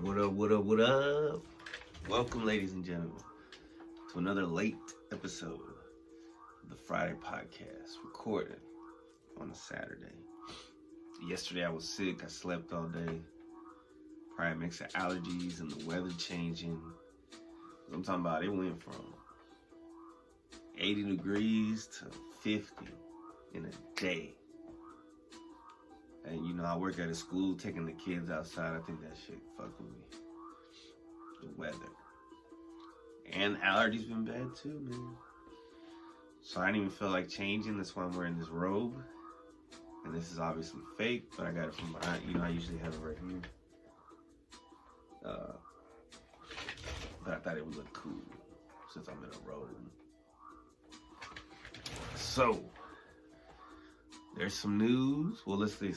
What up, what up, what up? Welcome, ladies and gentlemen, to another late episode of the Friday podcast, recorded on a Saturday. Yesterday I was sick, I slept all day. Probably a mix of allergies and the weather changing. I'm talking about it went from 80 degrees to 50 in a day. And you know, I work at a school taking the kids outside. I think that shit fucked with me. The weather. And allergies been bad too, man. So I didn't even feel like changing. That's why I'm wearing this robe. And this is obviously fake, but I got it from behind. You know, I usually have it right here. But I thought it would look cool since I'm in a robe. So, there's some news. Well, let's see.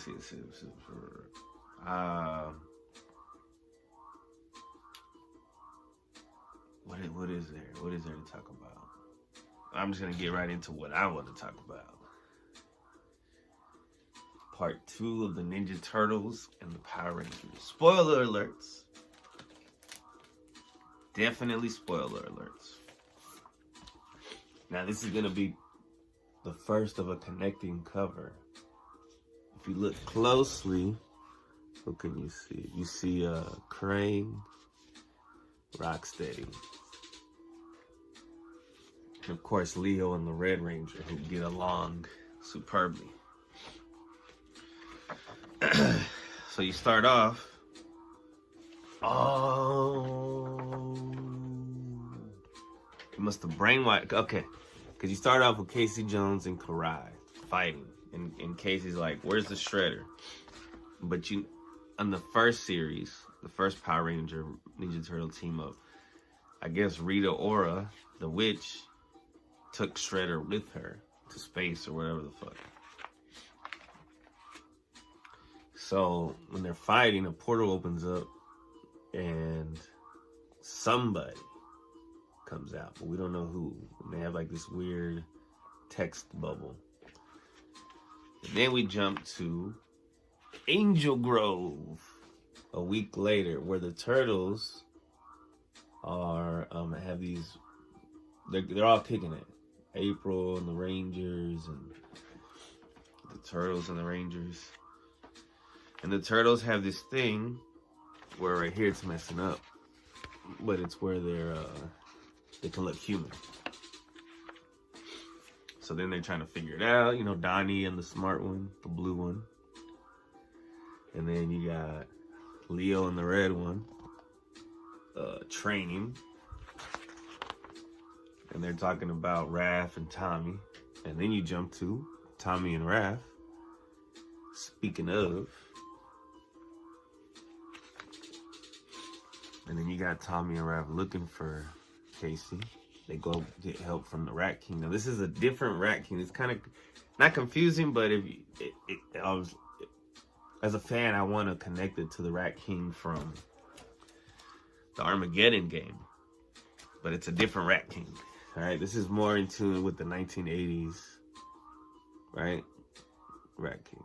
What is there? What is there to talk about? I'm just gonna get right into what I want to talk about. Part 2 of the Ninja Turtles and the Power Rangers. Spoiler alerts. Definitely spoiler alerts. Now this is gonna be the first of a connecting cover. If you look closely, what can you see? You see Crane, Rocksteady, and of course Leo and the Red Ranger, who get along superbly. So you start off. You must have brainwashed. Okay. Because you start off with Casey Jones and Karai fighting. And Casey's like, where's the Shredder? But you, on the first series, the first Power Ranger Ninja Turtle team up, I guess Rita Ora, the witch, took Shredder with her to space or whatever the fuck. So when they're fighting, a portal opens up and somebody comes out, but we don't know who. And they have like this weird text bubble. And then we jump to Angel Grove a week later, where the Turtles are have these. They're all kicking it. April and the Rangers and the Turtles and the Rangers. And the Turtles have this thing where right here it's messing up, but it's where they can look human. So then they're trying to figure it out. You know, Donnie and the smart one, the blue one. And then you got Leo and the red one training. And they're talking about Raph and Tommy. And then you jump to Tommy and Raph. Speaking of. And then you got Tommy and Raph looking for Casey. They go get help from the Rat King. Now this is a different Rat King. It's kind of not confusing, but as a fan, I want to connect it to the Rat King from the Armageddon game. But it's a different Rat King. All right, this is more in tune with the 1980s, right? Rat King.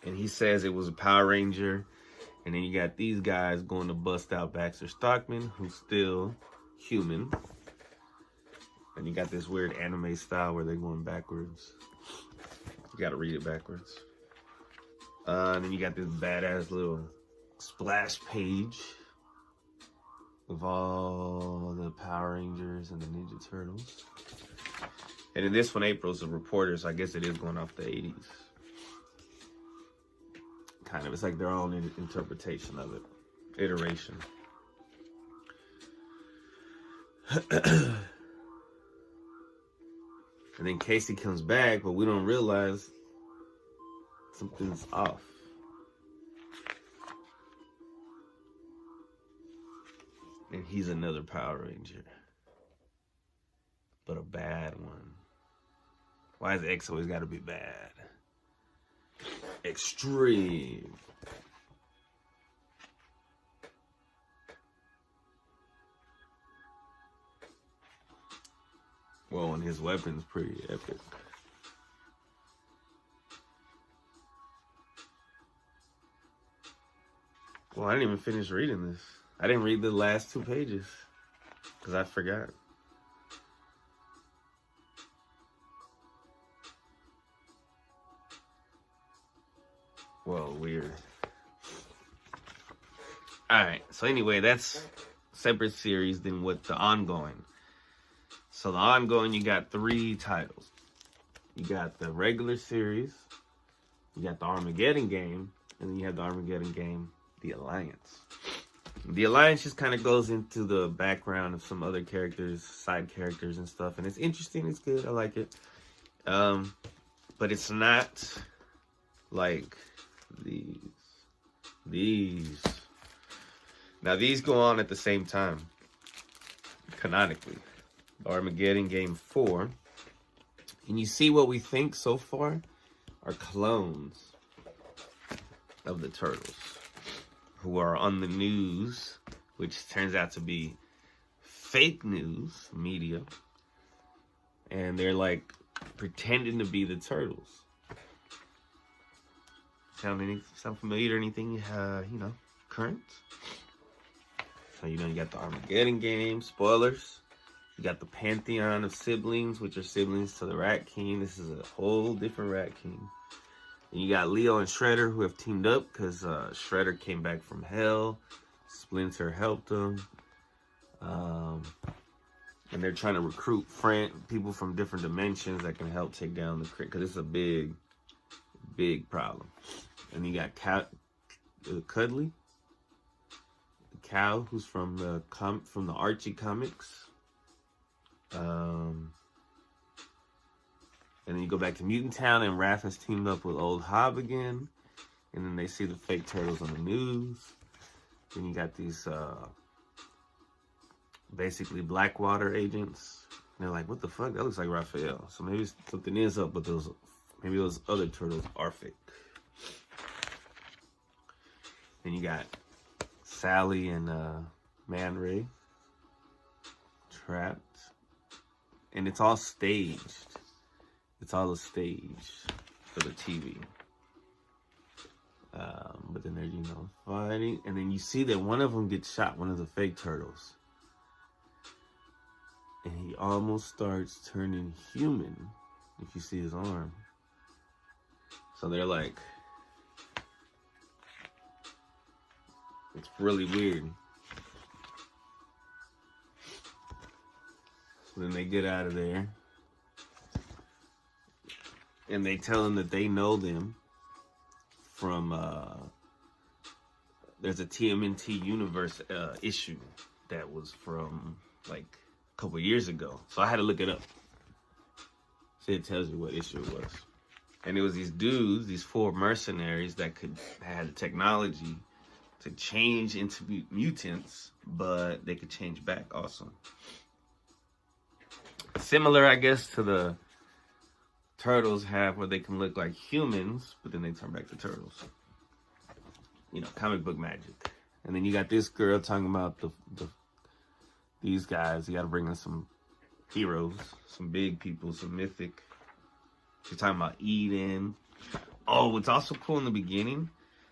And he says it was a Power Ranger. And then you got these guys going to bust out Baxter Stockman, who's still human. And you got this weird anime style where they're going backwards. You got to read it backwards. And then you got this badass little splash page of all the Power Rangers and the Ninja Turtles. And in this one, April's a reporter, so I guess it is going off the 80s. Kind of. It's like their own interpretation of it. Iteration. And then Casey comes back, but we don't realize something's off. And he's another Power Ranger. But a bad one. Why is X always got to be bad? Extreme. Well, and his weapon's pretty epic. Well, I didn't even finish reading this. I didn't read the last 2 pages because I forgot. Whoa, weird. Alright, so anyway, that's separate series than what the ongoing. So the ongoing, you got 3 titles. You got the regular series, you got the Armageddon game, and then you have the Armageddon game, The Alliance. The Alliance just kind of goes into the background of some other characters, side characters and stuff, and it's interesting, it's good, I like it. But it's not like these. Now these go on at the same time, canonically. Armageddon Game 4. And you see what we think so far are clones of the Turtles who are on the news, which turns out to be fake news media. And they're like pretending to be the Turtles. Sound familiar or anything, current? So, you got the Armageddon game, spoilers. You got the pantheon of siblings, which are siblings to the Rat King. This is a whole different Rat King. And you got Leo and Shredder, who have teamed up because Shredder came back from hell. Splinter helped him. And they're trying to recruit people from different dimensions that can help take down the Crick, because it's a big, big problem. And you got Cuddly, the cow, who's from the Archie comics. And then you go back to Mutant Town, and Raph has teamed up with Old Hob again. And then they see the fake turtles on the news. Then you got these basically Blackwater agents. And they're like, what the fuck? That looks like Raphael. So maybe something is up with those. Maybe those other turtles are fake. Then you got Sally and Man Ray trapped. And it's all staged. It's all a stage for the TV. But then they're, fighting. And then you see that one of them gets shot, one of the fake turtles. And he almost starts turning human, if you see his arm. So they're like, it's really weird. So then they get out of there. And they tell him that they know them from, there's a TMNT Universe issue that was from like a couple years ago. So I had to look it up. So it tells you what issue it was. And it was these dudes, these 4 mercenaries that had the technology to change into mutants, but they could change back also. Similar, I guess, to the turtles have, where they can look like humans, but then they turn back to turtles. Comic book magic. And then you got this girl talking about these guys. You got to bring in some heroes, some big people, some mythic. She's talking about Eden. Oh, what's also cool in the beginning,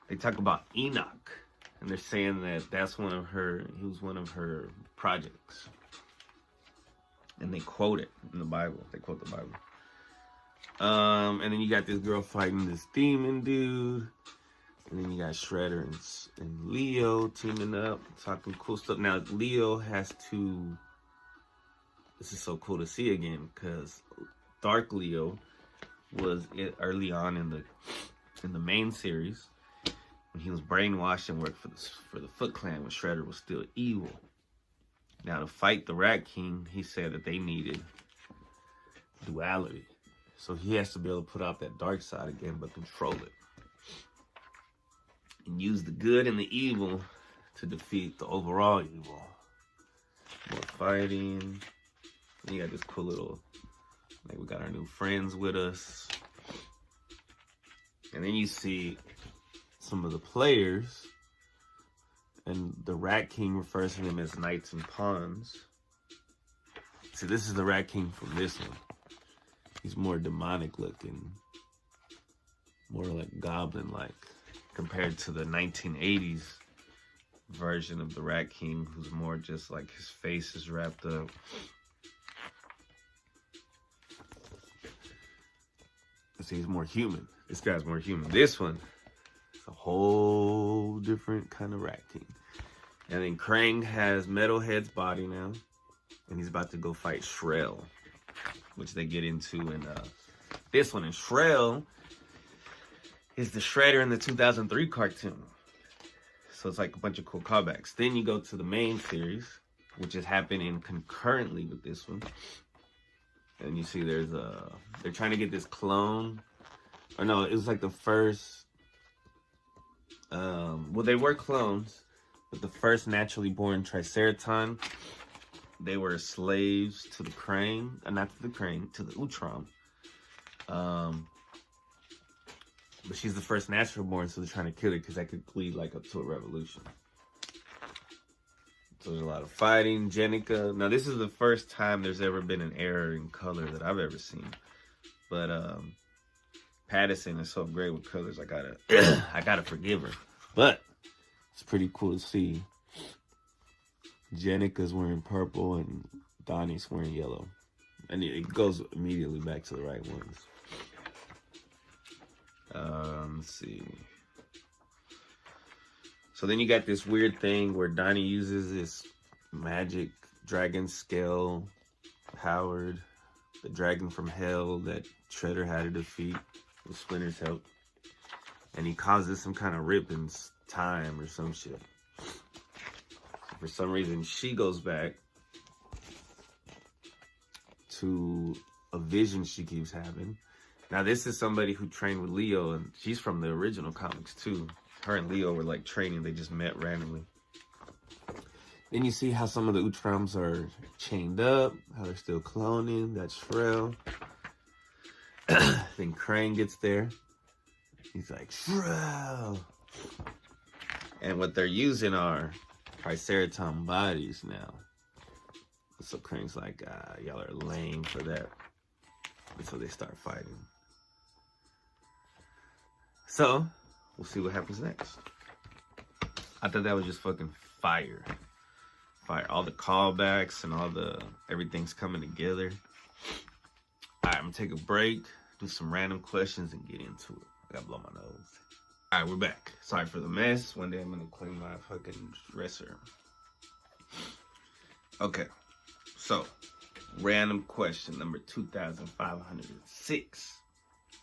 they talk about Enoch. And they're saying that he was one of her projects. And they quote it in the Bible. They quote the Bible. And then you got this girl fighting this demon dude. And then you got Shredder and Leo teaming up, talking cool stuff. Now, Leo has to... This is so cool to see again, because Dark Leo was early on in the main series, when he was brainwashed and worked for the Foot Clan when Shredder was still evil. Now, to fight the Rat King, he said that they needed duality. So he has to be able to put out that dark side again, but control it. And use the good and the evil to defeat the overall evil. More fighting. And you got this cool little, like, we got our new friends with us. And then you see some of the players. And the Rat King refers to them as knights and pawns. See, this is the Rat King from this one. He's more demonic looking. More like goblin-like. Compared to the 1980s version of the Rat King, who's more just like his face is wrapped up. See, he's more human. This guy's more human. This one is a whole different kind of Rat King. And then Krang has Metalhead's body now, and he's about to go fight Shrell, which they get into in this one. And Shrell is the Shredder in the 2003 cartoon. So it's like a bunch of cool callbacks. Then you go to the main series, which is happening concurrently with this one. And you see there's they're trying to get this clone. Or no, it was like the first, well, they were clones, but the first naturally born Triceraton, they were slaves to the Krang, not to the Krang, to the Utrom. But she's the first natural born, so they're trying to kill her because that could lead like up to a revolution. So there's a lot of fighting. Jenica. Now this is the first time there's ever been an error in color that I've ever seen. But Patterson is so great with colors. I gotta forgive her. But it's pretty cool to see. Jenica's wearing purple and Donnie's wearing yellow. And it goes immediately back to the right ones. Let's see. So then you got this weird thing where Donnie uses this magic dragon scale powered, the dragon from hell that Shredder had to defeat with Splinter's help. And he causes some kind of rip in time or some shit. For some reason, she goes back to a vision she keeps having. Now, this is somebody who trained with Leo, and she's from the original comics, too. Her and Leo were, like, training. They just met randomly. Then you see how some of the Utroms are chained up, how they're still cloning. That's Shrell. Then Krang gets there. He's like, Shrell! And what they're using are Triceraton bodies now. So Krang's like, y'all are lame for that. And so they start fighting. So, we'll see what happens next. I thought that was just fucking fire. Fire. All the callbacks and everything's coming together. Alright, I'm gonna take a break, do some random questions, and get into it. I gotta blow my nose. Alright, we're back. Sorry for the mess. One day I'm gonna clean my fucking dresser. Okay. So, random question number 2506.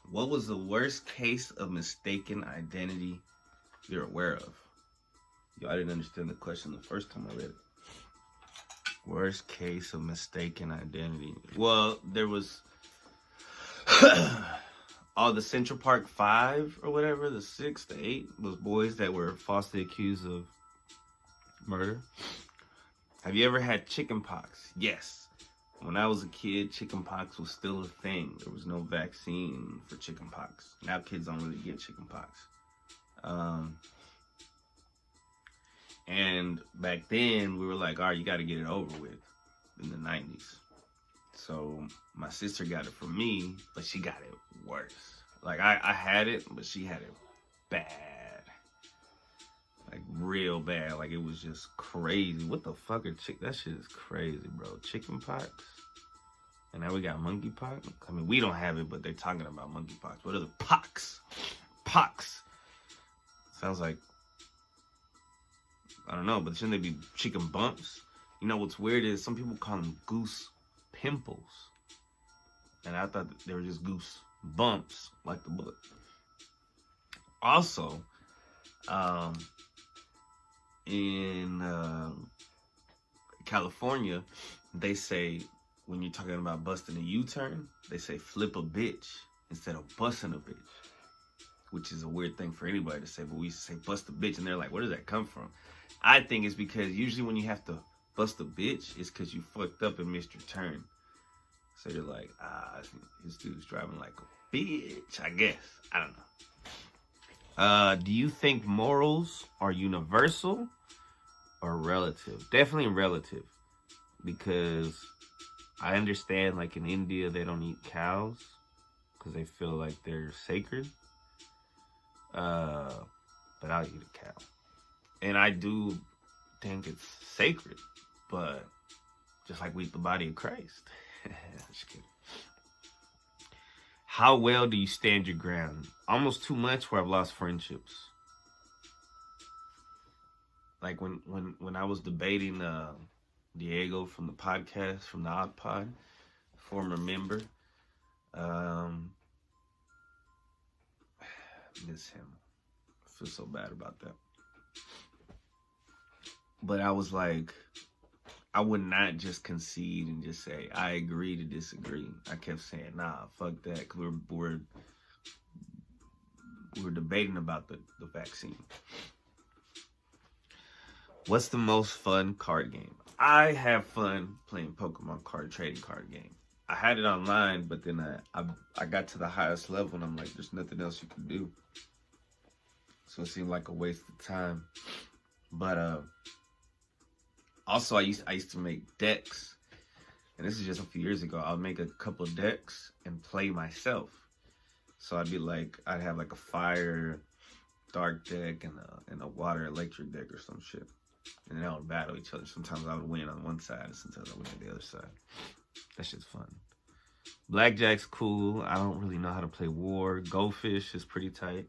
What was the worst case of mistaken identity you're aware of? Yo, I didn't understand the question the first time I read it. Worst case of mistaken identity. Well, there was all the Central Park 5 or whatever, the 6, the 8, those boys that were falsely accused of murder. Have you ever had chicken pox? Yes. When I was a kid, chicken pox was still a thing. There was no vaccine for chicken pox. Now kids don't really get chicken pox. And back then, we were like, all right, you got to get it over with in the 90s. So my sister got it from me, but she got it worse. Like, I had it, but she had it bad. Like, real bad. Like, it was just crazy. What the fuck are that shit is crazy, bro. Chicken pox. And now we got monkey pox. I mean, we don't have it, but they're talking about monkey pox. What are the pox? Pox. Sounds like, I don't know, but shouldn't they be chicken bumps? You know what's weird is some people call them goose pimples. And I thought that they were just goose bumps, like the book. Also, in California, they say, when you're talking about busting a U-turn, they say flip a bitch instead of busting a bitch. Which is a weird thing for anybody to say, but we used to say bust a bitch, and they're like, where does that come from? I think it's because usually when you have to bust a bitch, it's because you fucked up and missed your turn. So you're like, this dude's driving like a bitch, I guess. I don't know. Do you think morals are universal or relative? Definitely relative. Because I understand, like in India, they don't eat cows because they feel like they're sacred. But I'll eat a cow. And I do think it's sacred, but just like we eat the body of Christ. Just kidding. How well do you stand your ground? Almost too much where I've lost friendships. Like when I was debating Diego from the podcast, from the Odd Pod, former member. Miss him. I feel so bad about that. But I was like, I would not just concede and just say, I agree to disagree. I kept saying, nah, fuck that. Cause we're debating about the vaccine. What's the most fun card game? I have fun playing Pokemon card trading card game. I had it online, but then I got to the highest level and I'm like, there's nothing else you can do. So it seemed like a waste of time. But also I used to make decks. And this is just a few years ago. I'll make a couple of decks and play myself. So I'd have like a fire dark deck and a water electric deck or some shit. And then I would battle each other. Sometimes I would win on one side, and sometimes I would win on the other side. That shit's fun. Blackjack's cool. I don't really know how to play War. Goldfish is pretty tight.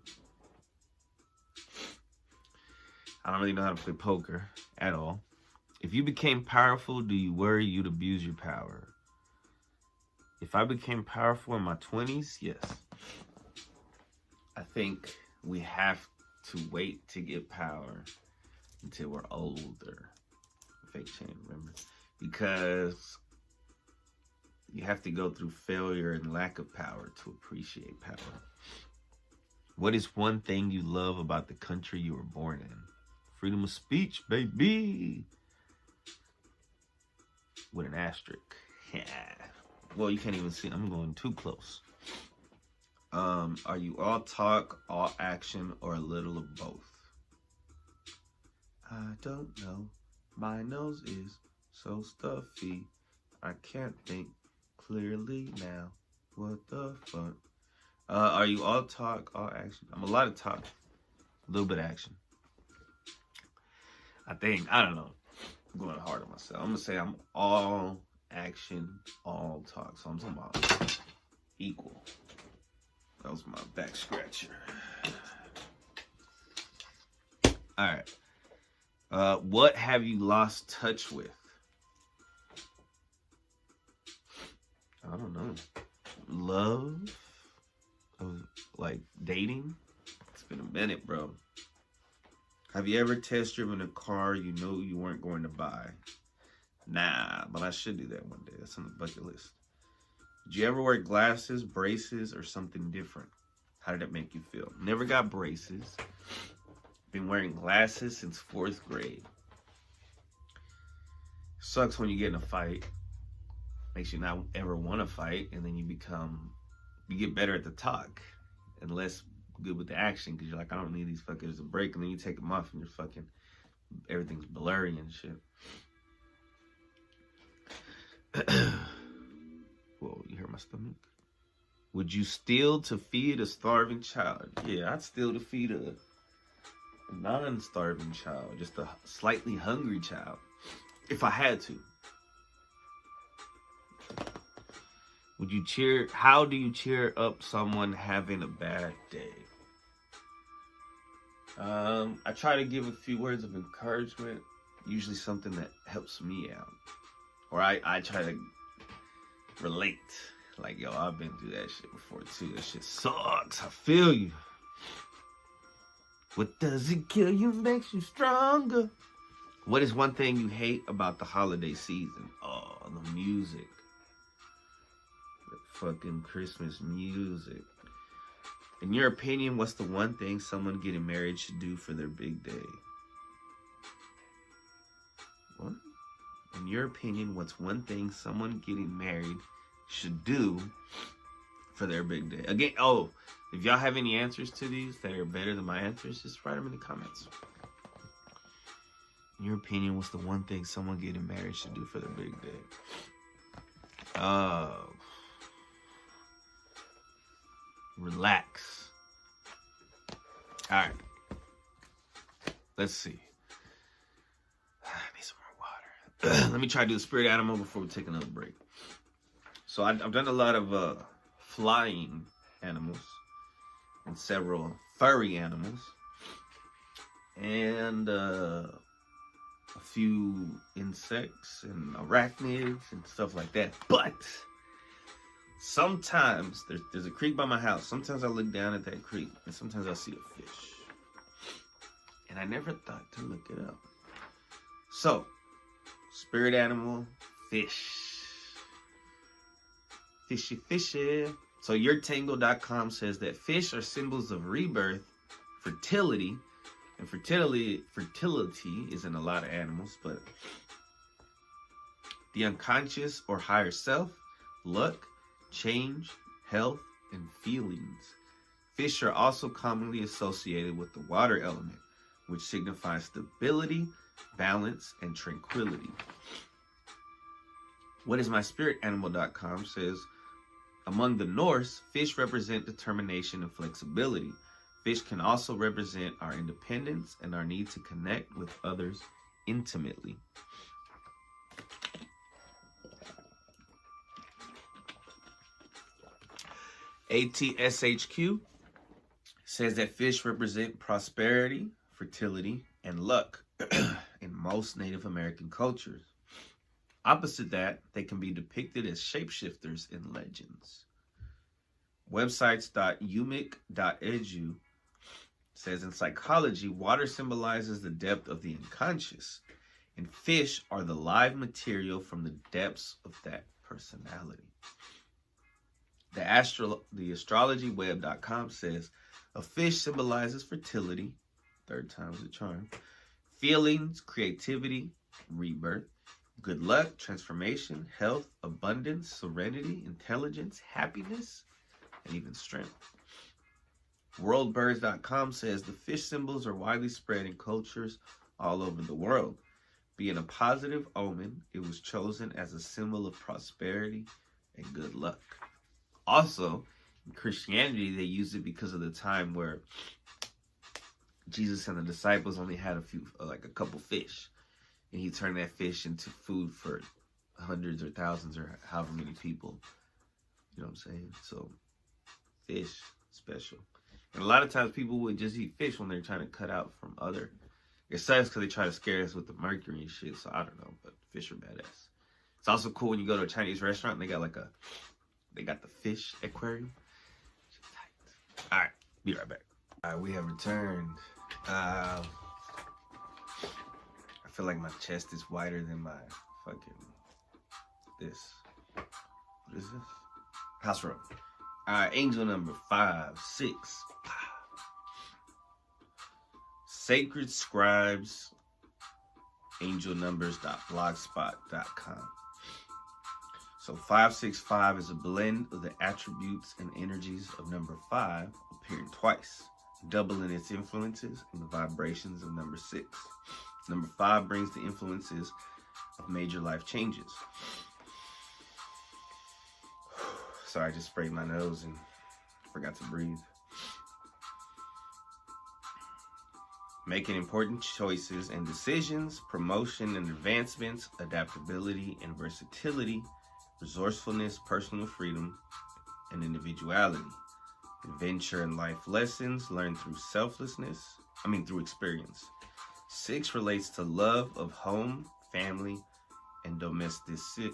I don't really know how to play poker at all. If you became powerful, do you worry you'd abuse your power? If I became powerful in my 20s, yes. I think we have to wait to get power until we're older. Fake chain, remember? Because you have to go through failure and lack of power to appreciate power. What is one thing you love about the country you were born in? Freedom of speech, baby. With an asterisk. Yeah. Well, you can't even see. I'm going too close. Are you all talk, all action, or a little of both? I don't know. My nose is so stuffy. I can't think clearly now. What the fuck? Are you all talk, all action? I'm a lot of talk, a little bit of action. I don't know. I'm going hard on myself. I'm gonna say I'm all action, all talk. So I'm talking about equal. That was my back scratcher. All right. What have you lost touch with? I don't know. Love? Like dating? It's been a minute, bro. Have you ever test driven a car you knew you weren't going to buy? Nah, but I should do that one day. That's on the bucket list. Did you ever wear glasses, braces, or something different? How did it make you feel? Never got braces. Been wearing glasses since 4th grade. Sucks when you get in a fight. Makes you not ever want to fight, and then you get better at the talk and less good with the action because you're like, I don't need these fuckers to break, and then you take them off and you're fucking, everything's blurry and shit. Whoa, you hear my stomach? Would you steal to feed a starving child? Yeah, I'd steal to feed a non-starving child, just a slightly hungry child, if I had to. How do you cheer up someone having a bad day? I try to give a few words of encouragement, usually something that helps me out. Or I try to relate. Like, yo, I've been through that shit before too. That shit sucks. I feel you. What doesn't kill you makes you stronger. What is one thing you hate about the holiday season? Oh, the music. The fucking Christmas music. In your opinion, what's the one thing someone getting married should do for their big day? What? In your opinion, what's one thing someone getting married should do for their big day? Again, if y'all have any answers to these that are better than my answers, just write them in the comments. In your opinion, what's the one thing someone getting married should do for their big day? Relax. All right. Let's see. Let me try to do the spirit animal before we take another break. So I've done a lot of flying animals and several furry animals and a few insects and arachnids and stuff like that. But sometimes there's a creek by my house. Sometimes I look down at that creek and sometimes I see a fish. And I never thought to look it up. So, spirit animal, fish. Fishy, fishy. So yourtangle.com says that fish are symbols of rebirth, fertility, and fertility is in a lot of animals, but the unconscious or higher self, luck, change, health, and feelings. Fish are also commonly associated with the water element, which signifies stability, balance, and tranquility. Whatismyspiritanimal.com says, among the Norse, fish represent determination and flexibility. Fish can also represent our independence and our need to connect with others intimately. ATSHQ says that fish represent prosperity, fertility, and luck in most Native American cultures. Opposite that, they can be depicted as shapeshifters in legends. Websites.umic.edu says in psychology, water symbolizes the depth of the unconscious, and fish are the live material from the depths of that personality. The astrologyweb.com says a fish symbolizes fertility, third time's the charm, feelings, creativity, rebirth, good luck, transformation, health, abundance, serenity, intelligence, happiness, and even strength. Worldbirds.com says the fish symbols are widely spread in cultures all over the world. Being a positive omen, it was chosen as a symbol of prosperity and good luck. Also, in Christianity, they used it because of the time where Jesus and the disciples only had a couple fish. And he turned that fish into food for hundreds or thousands or however many people. You know what I'm saying? So, fish, special. And a lot of times people would just eat fish when they're trying to cut out from other. It sucks because they try to scare us with the mercury and shit. So, I don't know. But fish are badass. It's also cool when you go to a Chinese restaurant and they got the fish aquarium. All right, be right back. All right, we have returned. I feel like my chest is wider than my this. What is this? House room. All right, angel number 565. Sacred Scribes, angelnumbers.blogspot.com. So 565 is a blend of the attributes and energies of number 5 appearing twice, doubling its influences and the vibrations of number 6. Number 5 brings the influences of major life changes. Sorry, I just sprayed my nose and forgot to breathe. Making important choices and decisions, promotion and advancements, adaptability and versatility, resourcefulness, personal freedom, and individuality. Adventure and life lessons learned through through experience. 6 relates to love of home, family, and domesticity.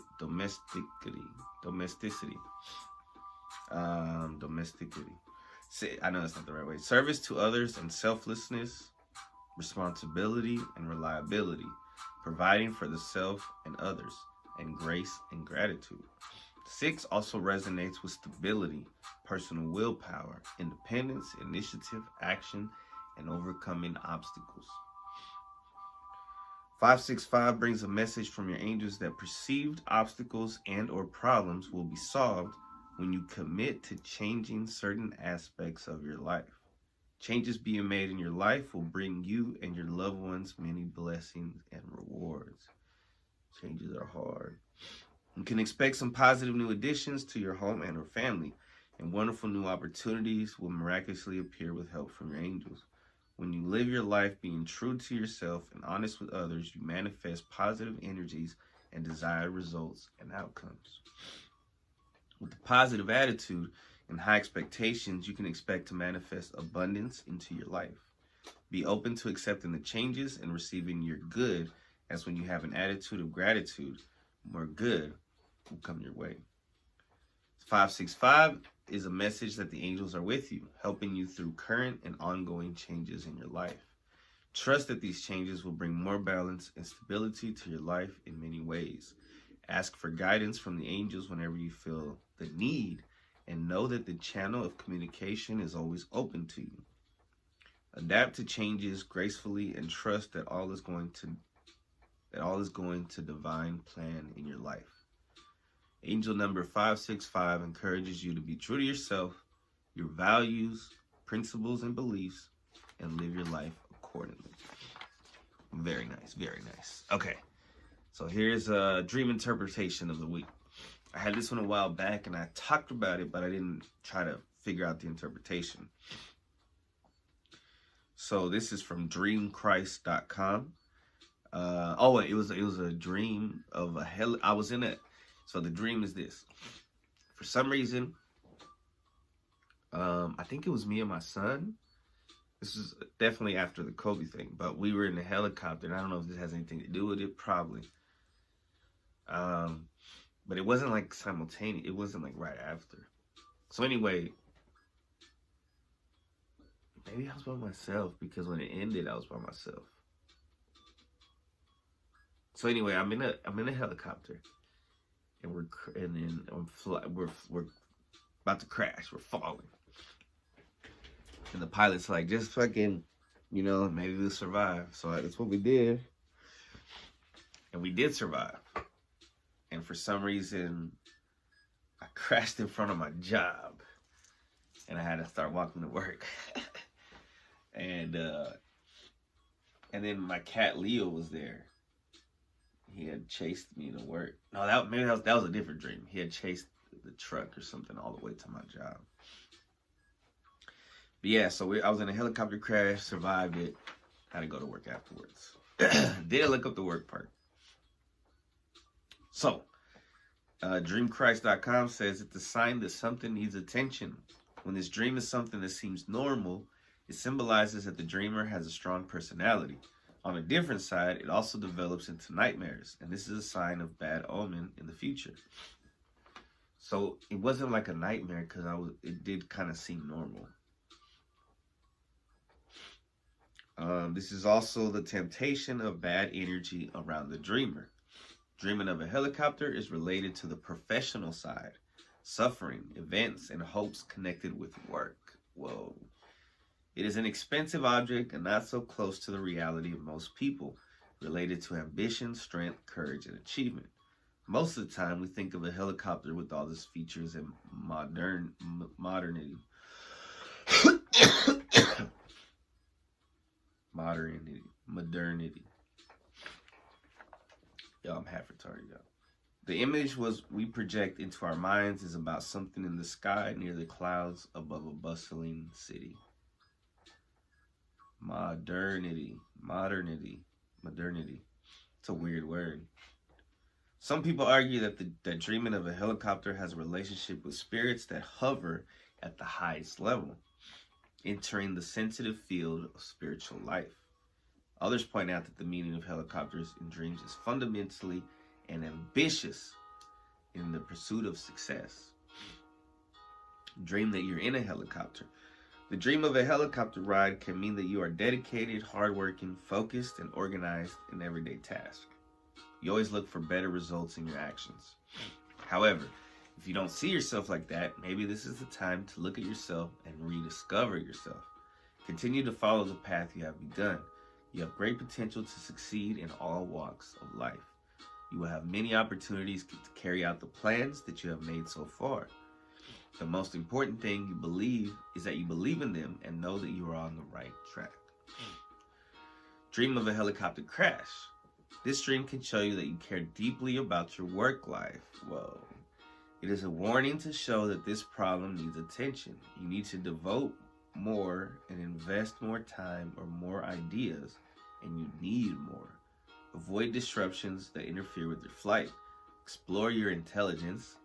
I know that's not the right way. Service to others and selflessness, responsibility and reliability, providing for the self and others, and grace and gratitude. 6 also resonates with stability, personal willpower, independence, initiative, action, and overcoming obstacles. 565 brings a message from your angels that perceived obstacles and or problems will be solved when you commit to changing certain aspects of your life. Changes being made in your life will bring you and your loved ones many blessings and rewards. Changes are hard. You can expect some positive new additions to your home and or family, and wonderful new opportunities will miraculously appear with help from your angels. When you live your life being true to yourself and honest with others, you manifest positive energies and desired results and outcomes. With a positive attitude and high expectations, you can expect to manifest abundance into your life. Be open to accepting the changes and receiving your good, as when you have an attitude of gratitude, more good will come your way. 565 is a message that the angels are with you, helping you through current and ongoing changes in your life. Trust that these changes will bring more balance and stability to your life in many ways. Ask for guidance from the angels whenever you feel the need, and know that the channel of communication is always open to you. Adapt to changes gracefully and trust that all is going to divine plan in your life. Angel number 565 encourages you to be true to yourself, your values, principles, and beliefs, and live your life accordingly. Very nice, very nice. Okay, so here's a dream interpretation of the week. I had this one a while back, and I talked about it, but I didn't try to figure out the interpretation. So this is from dreamchrist.com. It was a dream of a hell. I was in it. So the dream is this. For some reason, I think it was me and my son. This is definitely after the Kobe thing, but we were in a helicopter, and I don't know if this has anything to do with it, probably. But it wasn't like simultaneous. It wasn't like right after. So anyway, maybe I was by myself, because when it ended, I was by myself. So anyway, I'm in a helicopter, and we're about to crash. We're falling, and the pilot's like, just fucking, maybe we'll survive. So that's what we did, and we did survive. And for some reason, I crashed in front of my job, and I had to start walking to work. And then my cat Leo was there. He had chased me to work. No, that was a different dream. He had chased the truck or something all the way to my job. But yeah, so I was in a helicopter crash, survived it, had to go to work afterwards. Did look up the work part. So, dreamchrist.com says it's a sign that something needs attention. When this dream is something that seems normal, it symbolizes that the dreamer has a strong personality. On a different side, it also develops into nightmares, and this is a sign of bad omen in the future. So it wasn't like a nightmare, because it did kind of seem normal. This is also the temptation of bad energy around the dreamer. Dreaming of a helicopter is related to the professional side, suffering, events, and hopes connected with work. Whoa. It is an expensive object and not so close to the reality of most people, related to ambition, strength, courage, and achievement. Most of the time, we think of a helicopter with all its features and modernity. Modernity. Yo, I'm half retarded, y'all. The image we project into our minds is about something in the sky near the clouds above a bustling city. Modernity. It's a weird word. Some people argue that dreaming of a helicopter has a relationship with spirits that hover at the highest level, entering the sensitive field of spiritual life. Others point out that the meaning of helicopters in dreams is fundamentally and ambitious in the pursuit of success. Dream that you're in a helicopter. The dream of a helicopter ride can mean that you are dedicated, hardworking, focused, and organized in everyday tasks. You always look for better results in your actions. However, if you don't see yourself like that, maybe this is the time to look at yourself and rediscover yourself. Continue to follow the path you have begun. You have great potential to succeed in all walks of life. You will have many opportunities to carry out the plans that you have made so far. The most important thing you believe is that you believe in them and know that you are on the right track. Dream of a helicopter crash. This dream can show you that you care deeply about your work life. Whoa. It is a warning to show that this problem needs attention. You need to devote more and invest more time or more ideas, and you need more. Avoid disruptions that interfere with your flight. Explore your intelligence.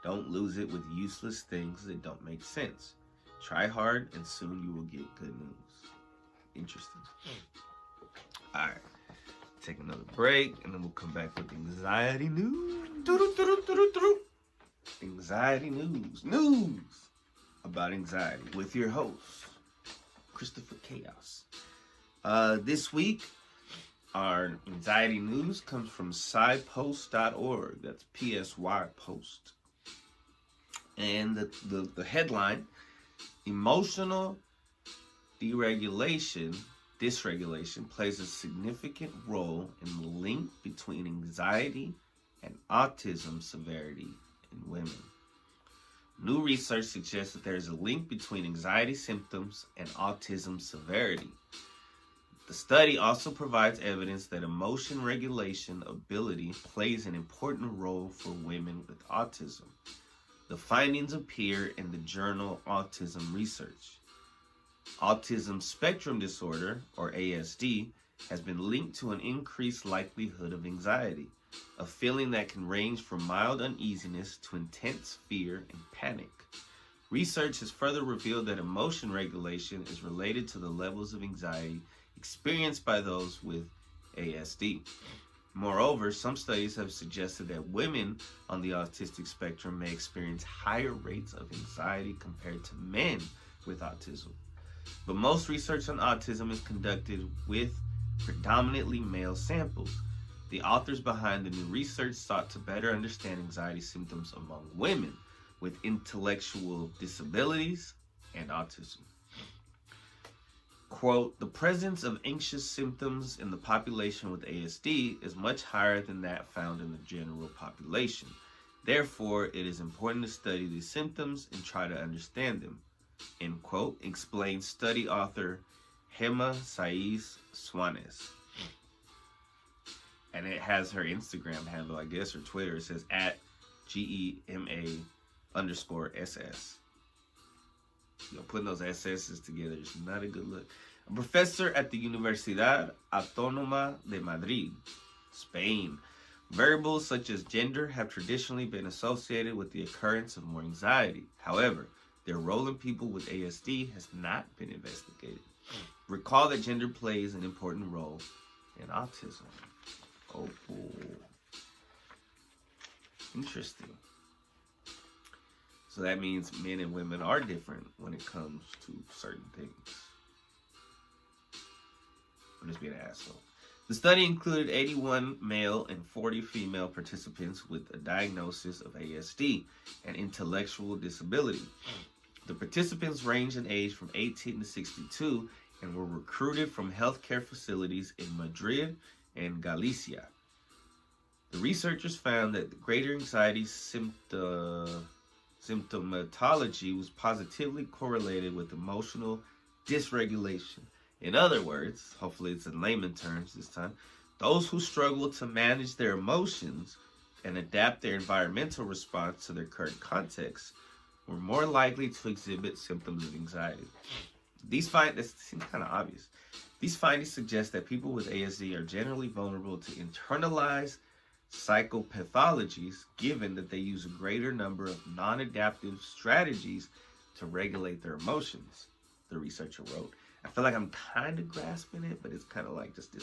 Don't lose it with useless things that don't make sense. Try hard, and soon you will get good news. Interesting. All right. Take another break, and then we'll come back with anxiety news. Anxiety news. News about anxiety with your host, Christopher Chaos. This week, our anxiety news comes from psypost.org. That's PSY Post. And the headline, emotional dysregulation plays a significant role in the link between anxiety and autism severity in women. New research suggests that there is a link between anxiety symptoms and autism severity. The study also provides evidence that emotion regulation ability plays an important role for women with autism. The findings appear in the journal Autism Research. Autism spectrum disorder, or ASD, has been linked to an increased likelihood of anxiety, a feeling that can range from mild uneasiness to intense fear and panic. Research has further revealed that emotion regulation is related to the levels of anxiety experienced by those with ASD. Moreover, some studies have suggested that women on the autistic spectrum may experience higher rates of anxiety compared to men with autism. But most research on autism is conducted with predominantly male samples. The authors behind the new research sought to better understand anxiety symptoms among women with intellectual disabilities and autism. Quote, the presence of anxious symptoms in the population with ASD is much higher than that found in the general population. Therefore, it is important to study these symptoms and try to understand them, end quote, explains study author Gema Saiz Suanes. And it has her Instagram handle, I guess, or Twitter. It says @GEMA_SS. You know, putting those SS's together is not a good look. A professor at the Universidad Autónoma de Madrid, Spain. Variables such as gender have traditionally been associated with the occurrence of more anxiety. However, their role in people with ASD has not been investigated. Recall that gender plays an important role in autism. Oh, interesting. So that means men and women are different when it comes to certain things. I'm just being an asshole. The study included 81 male and 40 female participants with a diagnosis of ASD and intellectual disability. The participants ranged in age from 18 to 62 and were recruited from healthcare facilities in Madrid and Galicia. The researchers found that the greater anxiety symptomatology was positively correlated with emotional dysregulation. In other words, hopefully it's in layman terms this time, those who struggle to manage their emotions and adapt their environmental response to their current context were more likely to exhibit symptoms of anxiety. This seems kind of obvious. These findings suggest that people with ASD are generally vulnerable to internalized psychopathologies, given that they use a greater number of non-adaptive strategies to regulate their emotions, the researcher wrote. I feel like I'm kind of grasping it, but it's kind of like just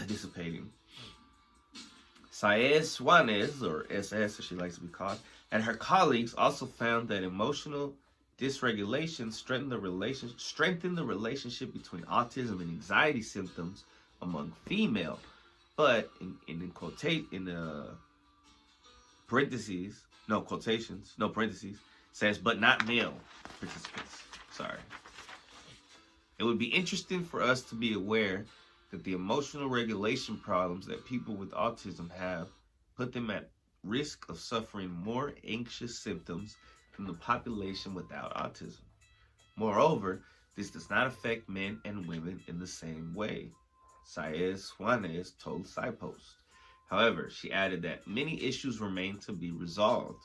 dissipating. Saiz Suanes, or SS as she likes to be called, and her colleagues also found that emotional dysregulation strengthened the relationship between autism and anxiety symptoms among female, but in parentheses, says, but not male participants. Sorry. It would be interesting for us to be aware that the emotional regulation problems that people with autism have put them at risk of suffering more anxious symptoms than the population without autism. Moreover, this does not affect men and women in the same way, Saiz Juanes told SciPost. However, she added that many issues remain to be resolved,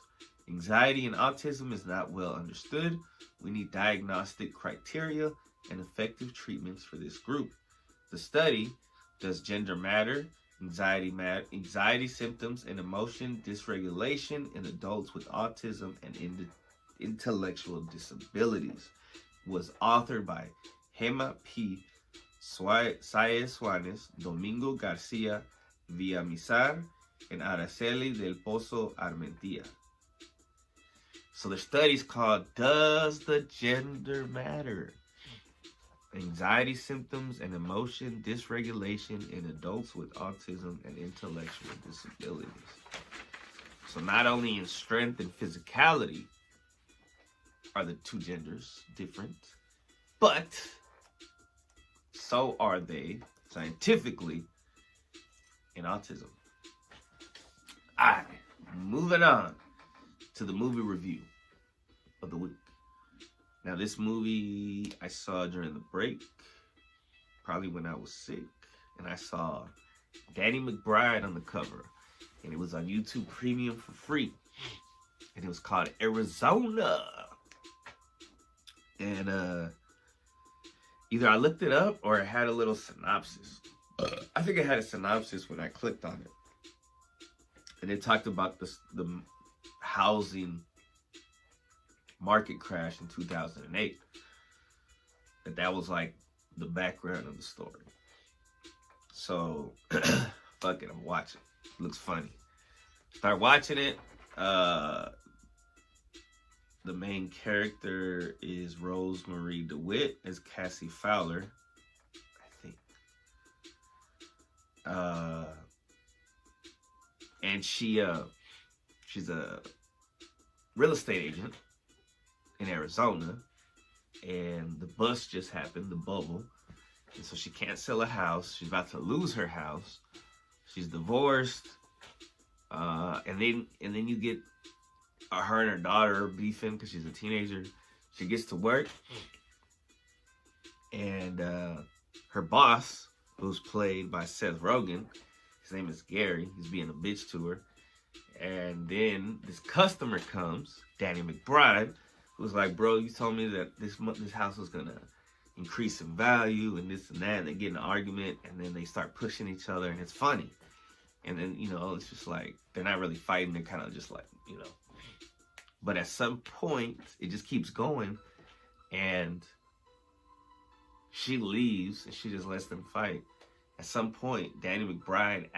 Anxiety and autism is not well understood. We need diagnostic criteria and effective treatments for this group. The study, Does Gender Matter? Anxiety symptoms and emotion dysregulation in adults with autism and intellectual disabilities, was authored by Gema P. Saez Juanes, Domingo Garcia Villamizar, and Araceli del Pozo Armentia. So the study's called Does the Gender Matter? Anxiety symptoms and emotion dysregulation in adults with autism and intellectual disabilities. So not only in strength and physicality are the two genders different, but so are they scientifically in autism. Alright, moving on to the movie review of the week. Now, this movie I saw during the break, probably when I was sick, and I saw Danny McBride on the cover, and it was on YouTube Premium for free, and it was called Arizona. And either I looked it up or it had a little synopsis. I think it had a synopsis when I clicked on it, and it talked about the housing market crash in 2008. That was like the background of the story. So, fuck it, I'm watching. It looks funny. Start watching it. The main character is Rosemarie DeWitt as Cassie Fowler, I think. And she's a real estate agent in Arizona, and the bust just happened, the bubble, and so she can't sell a house. She's about to lose her house. She's divorced, and then you get her and her daughter beefing because she's a teenager. She gets to work, and her boss, who's played by Seth Rogen, his name is Gary. He's being a bitch to her, and then this customer comes, Danny McBride, who's like, bro, you told me that this house was gonna increase in value and this and that, and they get in an argument, and then they start pushing each other, and it's funny. And then, it's just like, they're not really fighting, they're kind of just like, But at some point, it just keeps going, and she leaves, and she just lets them fight. At some point, Danny McBride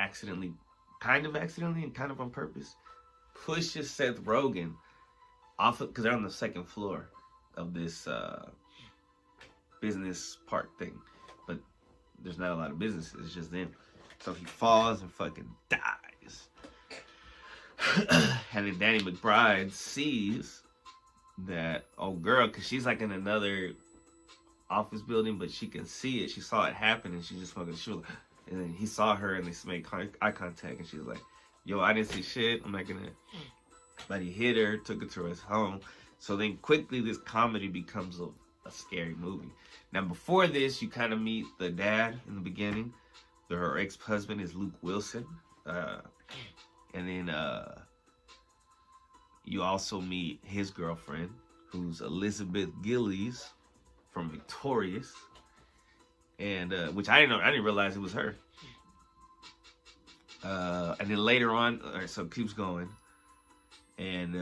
kind of accidentally and kind of on purpose, pushes Seth Rogen off of, because they're on the second floor of this business park thing, but there's not a lot of businesses, it's just them. So he falls and fucking dies. And then Danny McBride sees that old girl, because she's like in another office building, but she can see it. She saw it happen, and she just fucking shoot. And then he saw her, and they made eye contact, and she's like, yo, I didn't see shit, I'm not gonna. But he hit her, took her to his home. So then quickly this comedy becomes a scary movie. Now before this, you kind of meet the dad in the beginning. Her ex-husband is Luke Wilson. And then you also meet his girlfriend, who's Elizabeth Gillies from Victorious. And which I didn't realize it was her. And then later on, all right, so it keeps going. And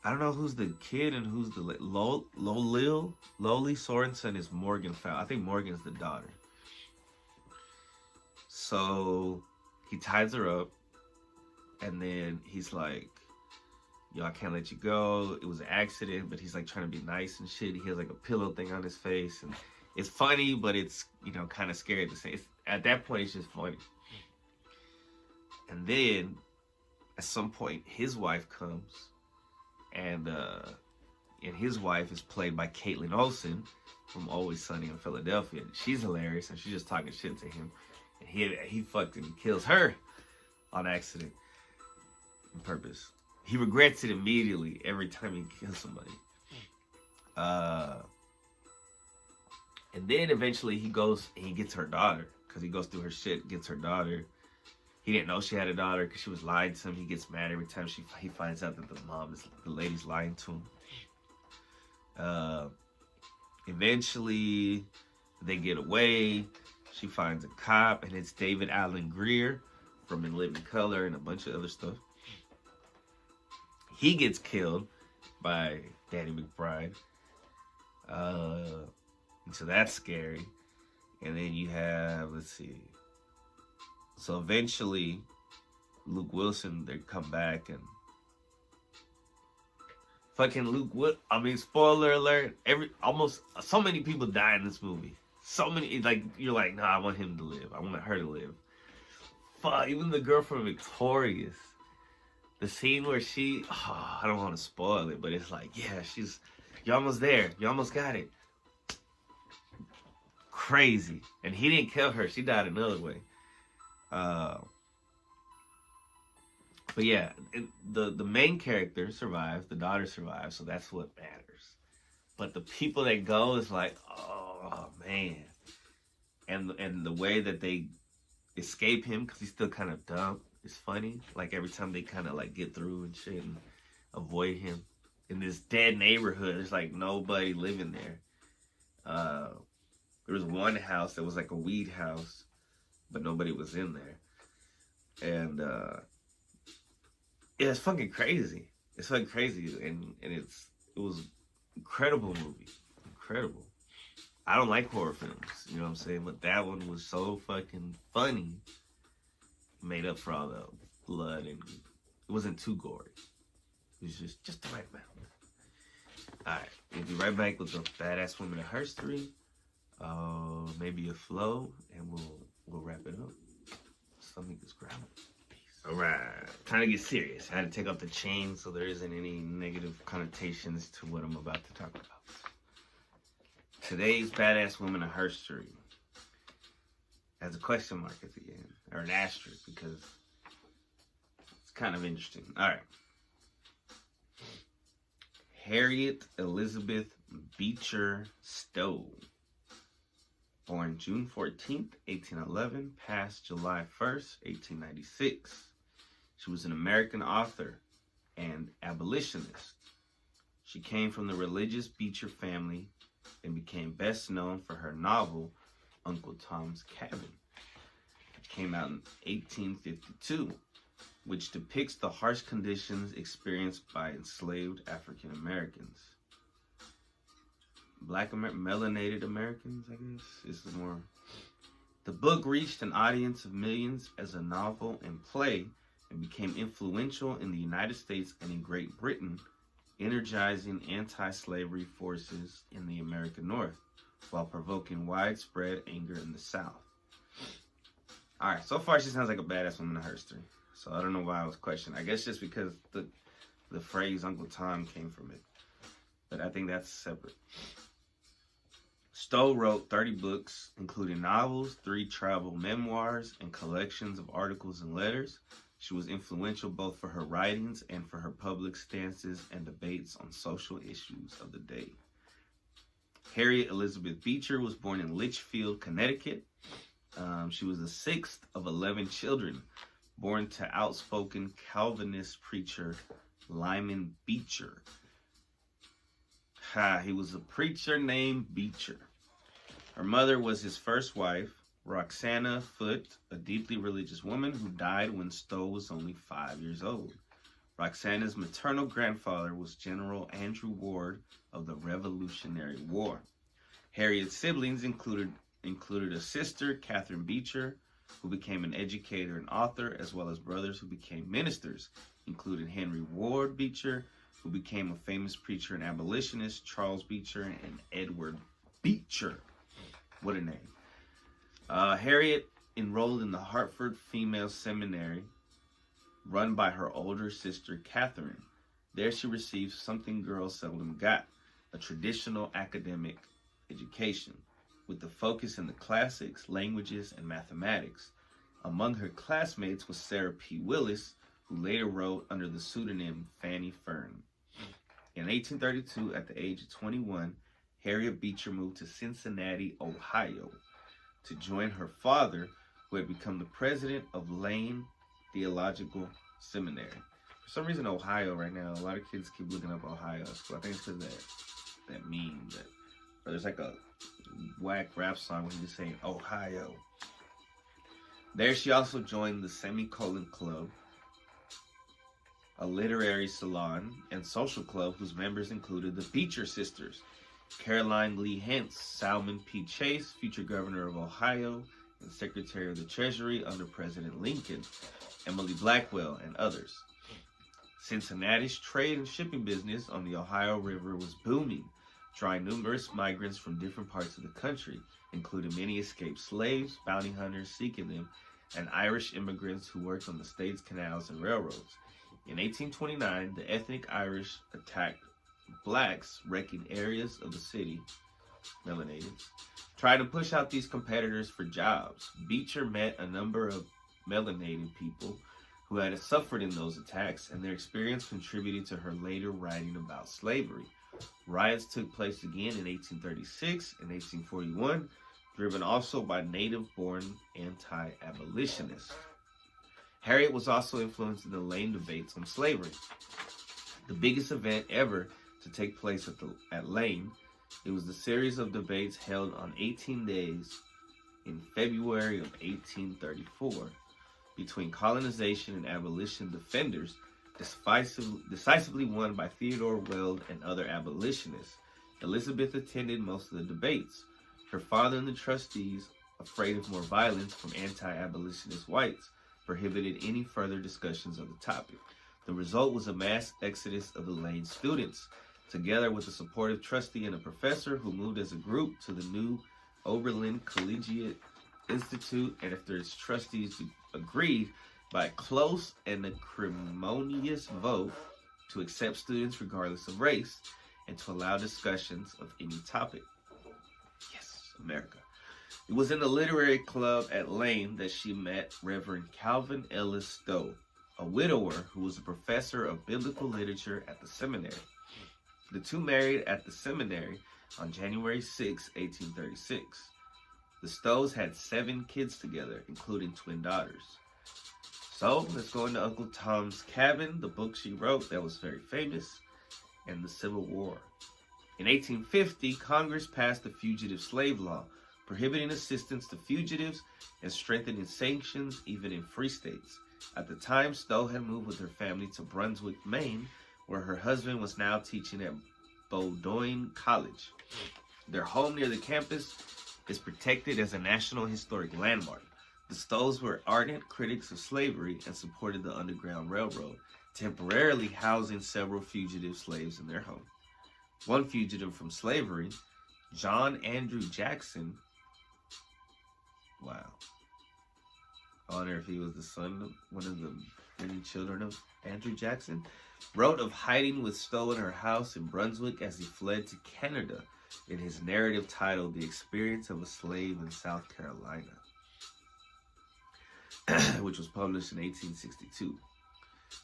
I don't know who's the kid and who's the Loli Sorensen is Morgan Fowler. I think Morgan's the daughter. So he ties her up, and then he's like, yo, I can't let you go. It was an accident, but he's like trying to be nice and shit. He has like a pillow thing on his face, and it's funny, but it's, kind of scary to say. At that point, it's just funny. And then at some point, his wife comes, and his wife is played by Caitlin Olsen from Always Sunny in Philadelphia. She's hilarious, and she's just talking shit to him. And he fucking kills her on accident, on purpose. He regrets it immediately every time he kills somebody. And then eventually he goes and he gets her daughter, because he goes through her shit, gets her daughter. he didn't know she had a daughter because she was lying to him. He gets mad every time he finds out that the lady's lying to him. Eventually, they get away. She finds a cop, and it's David Allen Greer from In Living Color and a bunch of other stuff. He gets killed by Danny McBride. So that's scary. And then you have, let's see. So eventually, Luke Wilson, they come back and fucking spoiler alert, almost so many people die in this movie. So many, like, you're like, nah, I want him to live. I want her to live. Fuck, even the girl from Victorious. The scene where I don't want to spoil it, but it's like, yeah, you're almost there. You almost got it. Crazy. And he didn't kill her. She died another way. But yeah, the main character survives. The daughter survives. So that's what matters. But the people that go is like, oh, man. And the way that they escape him, because he's still kind of dumb, is funny. Like every time they kind of like get through and shit and avoid him. In this dead neighborhood, there's like nobody living there. There was one house that was like a weed house, but nobody was in there. And yeah, it's fucking crazy. It's fucking crazy, and it was incredible movie, incredible. I don't like horror films, you know what I'm saying, but that one was so fucking funny. Made up for all the blood, and it wasn't too gory. It was just the right amount. All right, we'll be right back with the Badass Woman of History. Maybe a flow, and we'll wrap it up. Stomach is growling. All right, time to get serious. I had to take off the chain so there isn't any negative connotations to what I'm about to talk about. Today's Badass Woman of History has a question mark at the end, or an asterisk, because it's kind of interesting. All right. Harriet Elizabeth Beecher Stowe. Born June 14th, 1811, passed July 1st, 1896. She was an American author and abolitionist. She came from the religious Beecher family and became best known for her novel, Uncle Tom's Cabin. It came out in 1852, which depicts the harsh conditions experienced by enslaved African Americans. Melanated Americans, I guess, is the more. The book reached an audience of millions as a novel and play and became influential in the United States and in Great Britain, energizing anti-slavery forces in the American North while provoking widespread anger in the South. All right, so far she sounds like a badass woman of history. So I don't know why I was questioning. I guess just because the phrase Uncle Tom came from it. But I think that's separate. Stowe wrote 30 books, including novels, 3 travel memoirs, and collections of articles and letters. She was influential both for her writings and for her public stances and debates on social issues of the day. Harriet Elizabeth Beecher was born in Litchfield, Connecticut. She was the 6th of 11 children, born to outspoken Calvinist preacher Lyman Beecher. He was a preacher named Beecher. Her mother was his first wife, Roxana Foote, a deeply religious woman who died when Stowe was only 5 years old. Roxana's maternal grandfather was General Andrew Ward of the Revolutionary War. Harriet's siblings included a sister, Catherine Beecher, who became an educator and author, as well as brothers who became ministers, including Henry Ward Beecher, who became a famous preacher and abolitionist, Charles Beecher, and Edward Beecher. What a name. Harriet enrolled in the Hartford Female Seminary, run by her older sister, Catherine. There she received something girls seldom got, a traditional academic education, with the focus in the classics, languages, and mathematics. Among her classmates was Sarah P. Willis, who later wrote under the pseudonym Fanny Fern. In 1832, at the age of 21, Harriet Beecher moved to Cincinnati, Ohio, to join her father, who had become the president of Lane Theological Seminary. For some reason, Ohio right now, a lot of kids keep looking up Ohio school. I think it's because that meme that, or there's like a whack rap song when he's saying Ohio. There she also joined the Semicolon Club, a literary salon and social club whose members included the Beecher sisters, Caroline Lee Hentz, Salmon P. Chase, future governor of Ohio and Secretary of the Treasury under President Lincoln, Emily Blackwell, and others. Cincinnati's trade and shipping business on the Ohio River was booming, drawing numerous migrants from different parts of the country, including many escaped slaves, bounty hunters seeking them, and Irish immigrants who worked on the state's canals and railroads. In 1829, the ethnic Irish attacked blacks, wrecking areas of the city, melanatids, trying to push out these competitors for jobs. Beecher met a number of melanated people who had suffered in those attacks, and their experience contributed to her later writing about slavery. Riots took place again in 1836 and 1841, driven also by native-born anti-abolitionists. Harriet was also influenced in the Lane debates on slavery, the biggest event ever to take place at Lane. It was the series of debates held on 18 days in February of 1834 between colonization and abolition defenders, decisively won by Theodore Weld and other abolitionists. Elizabeth attended most of the debates. Her father and the trustees, afraid of more violence from anti-abolitionist whites, prohibited any further discussions of the topic. The result was a mass exodus of the Lane students, together with a supportive trustee and a professor who moved as a group to the new Oberlin Collegiate Institute, and after its trustees agreed by a close and acrimonious vote to accept students regardless of race and to allow discussions of any topic. Yes, America. It was in the literary club at Lane that she met Reverend Calvin Ellis Stowe, a widower who was a professor of biblical literature at the seminary. The two married at the seminary on January 6, 1836. The Stowes had 7 kids together, including twin daughters. So, let's go into Uncle Tom's Cabin, the book she wrote that was very famous, and the Civil War. In 1850, Congress passed the Fugitive Slave Law, prohibiting assistance to fugitives and strengthening sanctions even in free states. At the time, Stowe had moved with her family to Brunswick, Maine, where her husband was now teaching at Bowdoin College. Their home near the campus is protected as a National Historic Landmark. The Stowes were ardent critics of slavery and supported the Underground Railroad, temporarily housing several fugitive slaves in their home. One fugitive from slavery, John Andrew Jackson, wow, I wonder if he was the son of one of the many children of Andrew Jackson, wrote of hiding with Stowe in her house in Brunswick as he fled to Canada in his narrative titled The Experience of a Slave in South Carolina, which was published in 1862.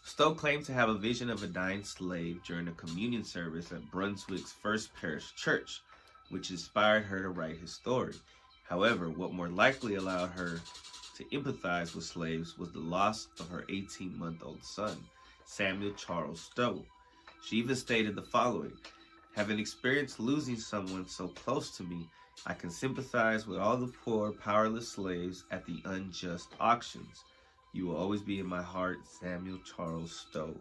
Stowe claimed to have a vision of a dying slave during a communion service at Brunswick's First Parish Church, which inspired her to write his story. However, what more likely allowed her to empathize with slaves was the loss of her 18-month-old son, Samuel Charles Stowe. She even stated the following: "Having experienced losing someone so close to me, I can sympathize with all the poor, powerless slaves at the unjust auctions. You will always be in my heart, Samuel Charles Stowe."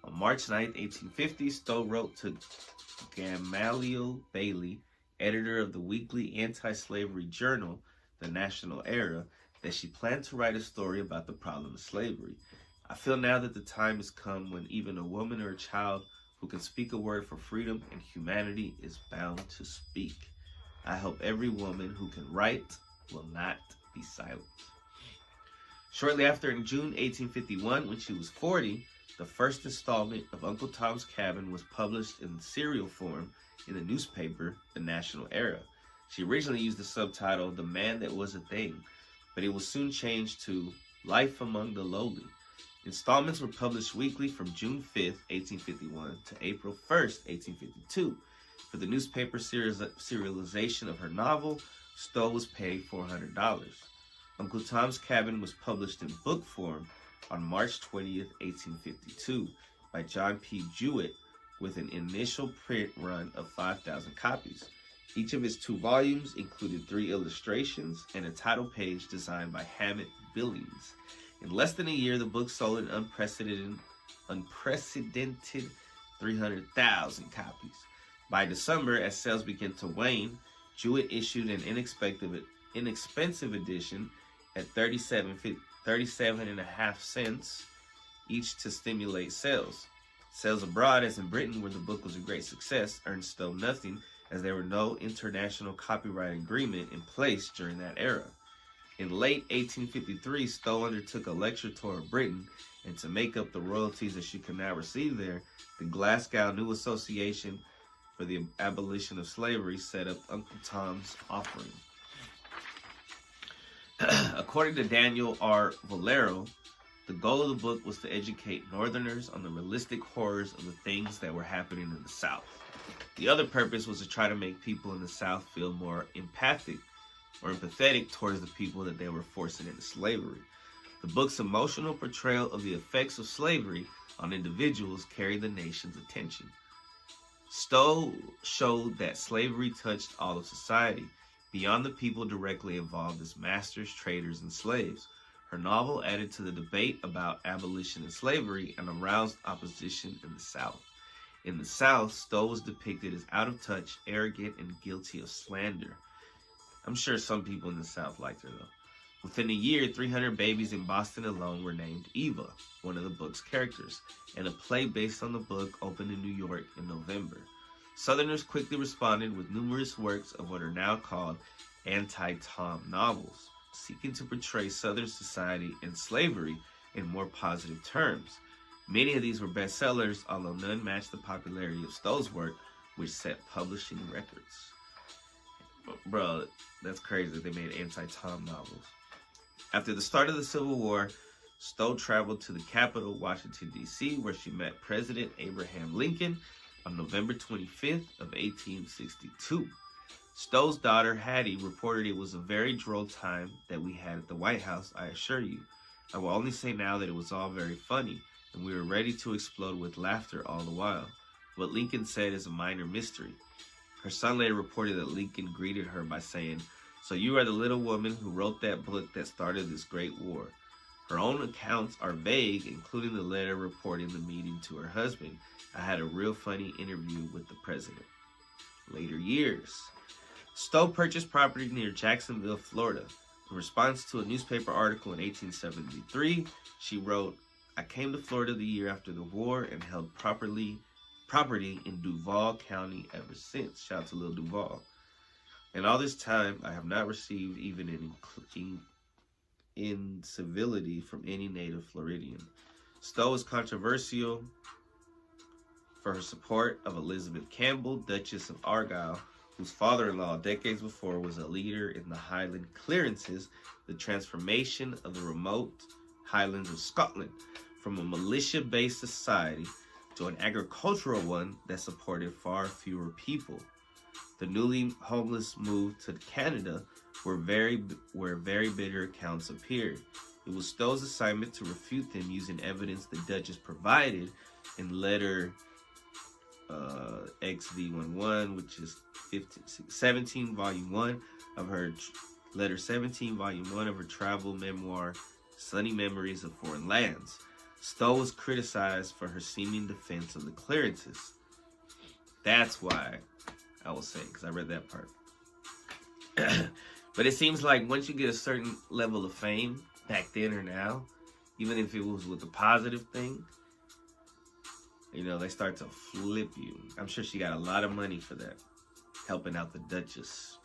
On March 9, 1850, Stowe wrote to Gamaliel Bailey, editor of the weekly anti-slavery journal, The National Era, that she planned to write a story about the problem of slavery. "I feel now that the time has come when even a woman or a child who can speak a word for freedom and humanity is bound to speak. I hope every woman who can write will not be silent." Shortly after, in June 1851, when she was 40, the first installment of Uncle Tom's Cabin was published in serial form in the newspaper, The National Era. She originally used the subtitle, The Man That Was a Thing, but it was soon changed to Life Among the Lowly. Installments were published weekly from June 5, 1851 to April 1st, 1852. For the newspaper serialization of her novel, Stowe was paid $400. Uncle Tom's Cabin was published in book form on March 20th, 1852, by John P. Jewett, with an initial print run of 5,000 copies. Each of his 2 volumes included 3 illustrations and a title page designed by Hammett Billings. In less than a year, the book sold an unprecedented 300,000 copies. By December, as sales began to wane, Jewett issued an inexpensive edition at 37.5 cents each to stimulate sales. Sales abroad, as in Britain, where the book was a great success, earned Stowe nothing, as there were no international copyright agreement in place during that era. In late 1853, Stowe undertook a lecture tour of Britain, and to make up the royalties that she could now receive there, the Glasgow New Association for the Abolition of Slavery set up Uncle Tom's Offering. According to Daniel R. Valero, the goal of the book was to educate Northerners on the realistic horrors of the things that were happening in the South. The other purpose was to try to make people in the South feel more empathetic towards the people that they were forcing into slavery. The book's emotional portrayal of the effects of slavery on individuals carried the nation's attention. Stowe showed that slavery touched all of society, beyond the people directly involved as masters, traders, and slaves. Her novel added to the debate about abolition and slavery and aroused opposition in the South. In the South, Stowe was depicted as out of touch, arrogant, and guilty of slander. I'm sure some people in the South liked her, though. Within a year, 300 babies in Boston alone were named Eva, one of the book's characters, and a play based on the book opened in New York in November. Southerners quickly responded with numerous works of what are now called anti-Tom novels, seeking to portray Southern society and slavery in more positive terms. Many of these were bestsellers, although none matched the popularity of Stowe's work, which set publishing records. Bro, that's crazy that they made anti-Tom novels. After the start of the Civil War, Stowe traveled to the capital, Washington, D.C., where she met President Abraham Lincoln on November 25th of 1862. Stowe's daughter, Hattie, reported it was a very droll time that we had at the White House, I assure you. I will only say now that it was all very funny, and we were ready to explode with laughter all the while. What Lincoln said is a minor mystery. Her son later reported that Lincoln greeted her by saying, "So you are the little woman who wrote that book that started this great war." Her own accounts are vague, including the letter reporting the meeting to her husband. "I had a real funny interview with the president." Later years. Stowe purchased property near Jacksonville, Florida. In response to a newspaper article in 1873, she wrote, "I came to Florida the year after the war and held property in Duval County ever since." Shout out to Lil Duval. "And all this time, I have not received even an incivility from any native Floridian." Stowe is controversial for her support of Elizabeth Campbell, Duchess of Argyll, whose father-in-law decades before was a leader in the Highland clearances, the transformation of the remote Highlands of Scotland from a militia-based society to an agricultural one that supported far fewer people. The newly homeless moved to Canada, where very bitter accounts appeared. It was Stowe's assignment to refute them using evidence the Duchess provided in letter XV11, which is 17, volume 1 of her letter 17, volume 1 of her travel memoir, Sunny Memories of Foreign Lands. Stowe was criticized for her seeming defense of the clearances. That's why I was saying, because I read that part. But it seems like once you get a certain level of fame, back then or now, even if it was with a positive thing, they start to flip you. I'm sure she got a lot of money for that, helping out the Duchess.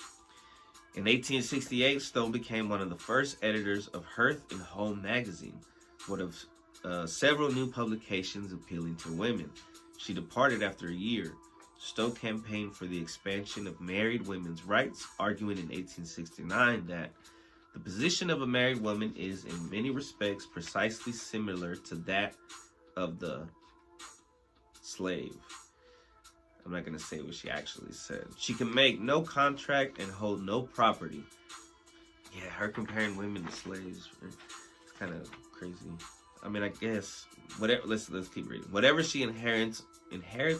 In 1868, Stowe became one of the first editors of Hearth and Home magazine, one of several new publications appealing to women. She departed after a year. Stowe campaigned for the expansion of married women's rights, arguing in 1869 that the position of a married woman is in many respects precisely similar to that of the slave. I'm not going to say what she actually said. She can make no contract and hold no property. Yeah, her comparing women to slaves, it's kind of crazy. I mean, I guess whatever. Let's keep reading. Whatever she inherits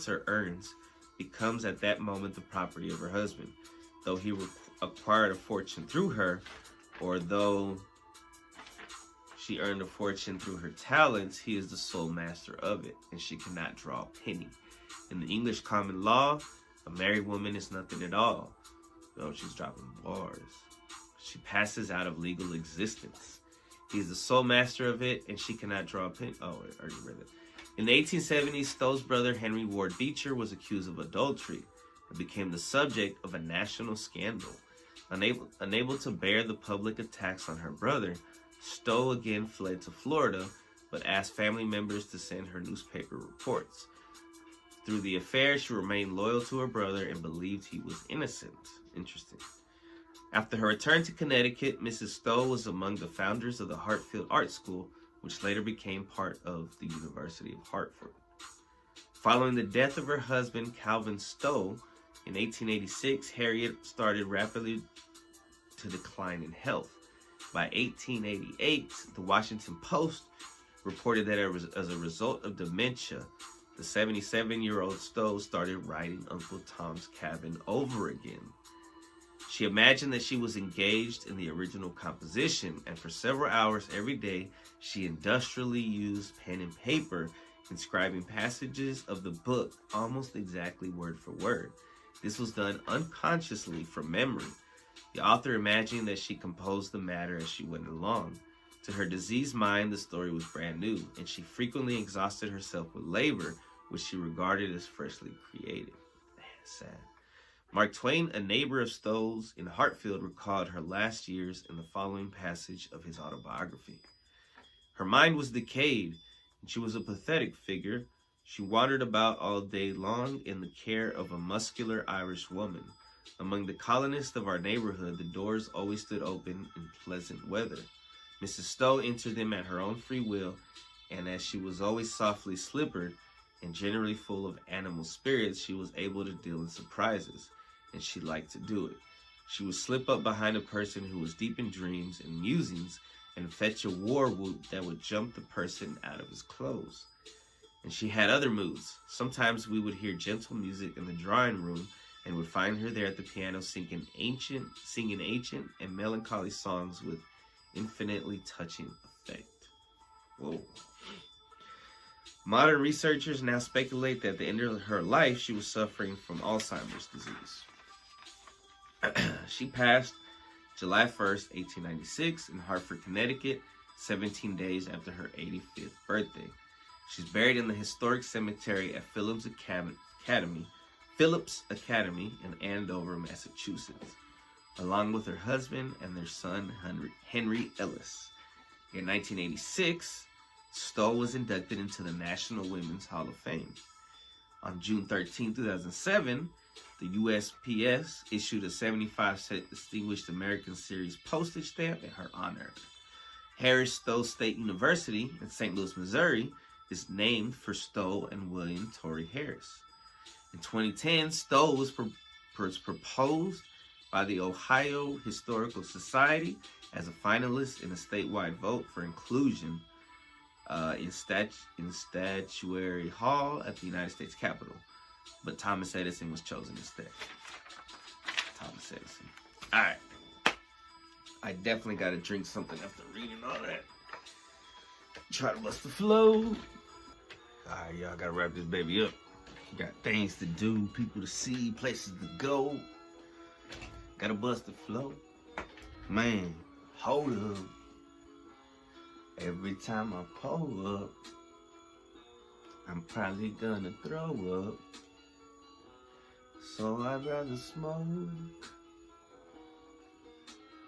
or earns becomes at that moment the property of her husband. Though he acquired a fortune through her, or though she earned a fortune through her talents, he is the sole master of it, and she cannot draw a penny. In the English common law, a married woman is nothing at all. Oh, she's dropping bars. She passes out of legal existence. He is the sole master of it, and she cannot draw a penny. Oh, I already read it. In the 1870s, Stowe's brother Henry Ward Beecher was accused of adultery and became the subject of a national scandal. Unable to bear the public attacks on her brother, Stowe again fled to Florida, but asked family members to send her newspaper reports. Through the affair, she remained loyal to her brother and believed he was innocent. Interesting. After her return to Connecticut, Mrs. Stowe was among the founders of the Hartfield Art School, which later became part of the University of Hartford. Following the death of her husband, Calvin Stowe, in 1886, Harriet started rapidly to decline in health. By 1888, the Washington Post reported that as a result of dementia, the 77-year-old Stowe started writing Uncle Tom's Cabin over again. She imagined that she was engaged in the original composition, and for several hours every day, she industrially used pen and paper, inscribing passages of the book almost exactly word for word. This was done unconsciously from memory. The author imagined that she composed the matter as she went along. To her diseased mind, the story was brand new, and she frequently exhausted herself with labor, which she regarded as freshly created. Man, sad. Mark Twain, a neighbor of Stowe's in Hartfield, recalled her last years in the following passage of his autobiography. Her mind was decayed, and she was a pathetic figure. She wandered about all day long in the care of a muscular Irish woman. Among the colonists of our neighborhood, the doors always stood open in pleasant weather. Mrs. Stowe entered them at her own free will, and as she was always softly slippered and generally full of animal spirits, she was able to deal in surprises, and she liked to do it. She would slip up behind a person who was deep in dreams and musings and fetch a war whoop that would jump the person out of his clothes. And she had other moods. Sometimes we would hear gentle music in the drawing room and would find her there at the piano singing ancient and melancholy songs with infinitely touching effect. Whoa. Modern researchers now speculate that at the end of her life, she was suffering from Alzheimer's disease. She passed July 1st, 1896 in Hartford, Connecticut, 17 days after her 85th birthday. She's buried in the historic cemetery at Phillips Academy in Andover, Massachusetts, along with her husband and their son, Henry Ellis. In 1986, Stowe was inducted into the National Women's Hall of Fame. On June 13, 2007, the USPS issued a 75-cent Distinguished American Series postage stamp in her honor. Harris Stowe State University in St. Louis, Missouri, is named for Stowe and William Torrey Harris. In 2010, Stowe was proposed by the Ohio Historical Society as a finalist in a statewide vote for inclusion in Statuary Hall at the United States Capitol. But Thomas Edison was chosen instead. Thomas Edison. All right. I definitely got to drink something after reading all that. Try to bust the flow. All right, y'all got to wrap this baby up. Got things to do, people to see, places to go. Got to bust the flow. Man, hold up. Every time I pull up, I'm probably gonna throw up. So I'd rather smoke.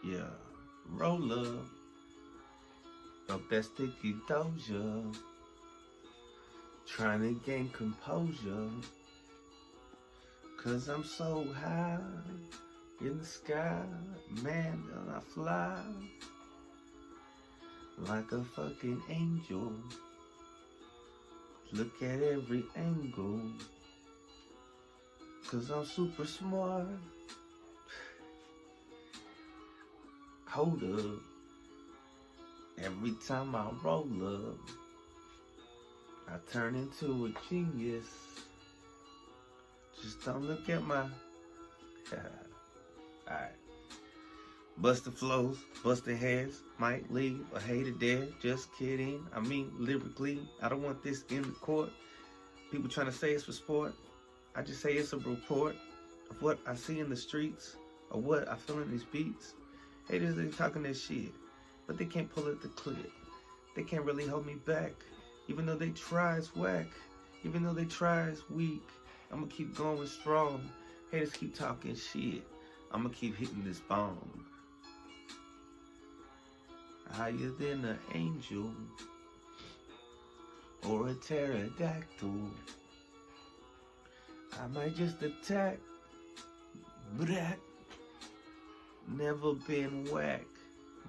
Yeah, roll up. Up that sticky doja. Trying to gain composure. 'Cause I'm so high in the sky. Man, I fly like a fucking angel. Look at every angle. 'Cause I'm super smart. Hold up. Every time I roll up, I turn into a genius. Just don't look at my... Alright. Busted flows, busted heads, might leave a hater there. Just kidding. I mean, lyrically, I don't want this in the court. People trying to say it's for sport. I just say it's a report of what I see in the streets, or what I feel in these beats. Haters, they talking that shit, but they can't pull it the clip. They can't really hold me back. Even though they try, it's whack. Even though they try, it's weak. I'ma keep going strong. Haters keep talking shit. I'ma keep hitting this bomb. Higher than an angel or a pterodactyl. I might just attack, brat. Never been whack,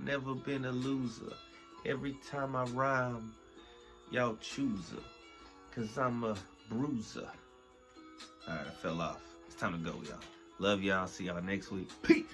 never been a loser. Every time I rhyme, y'all choose her, cause I'm a bruiser. Alright, I fell off. It's time to go, y'all. Love y'all. See y'all next week. Peace.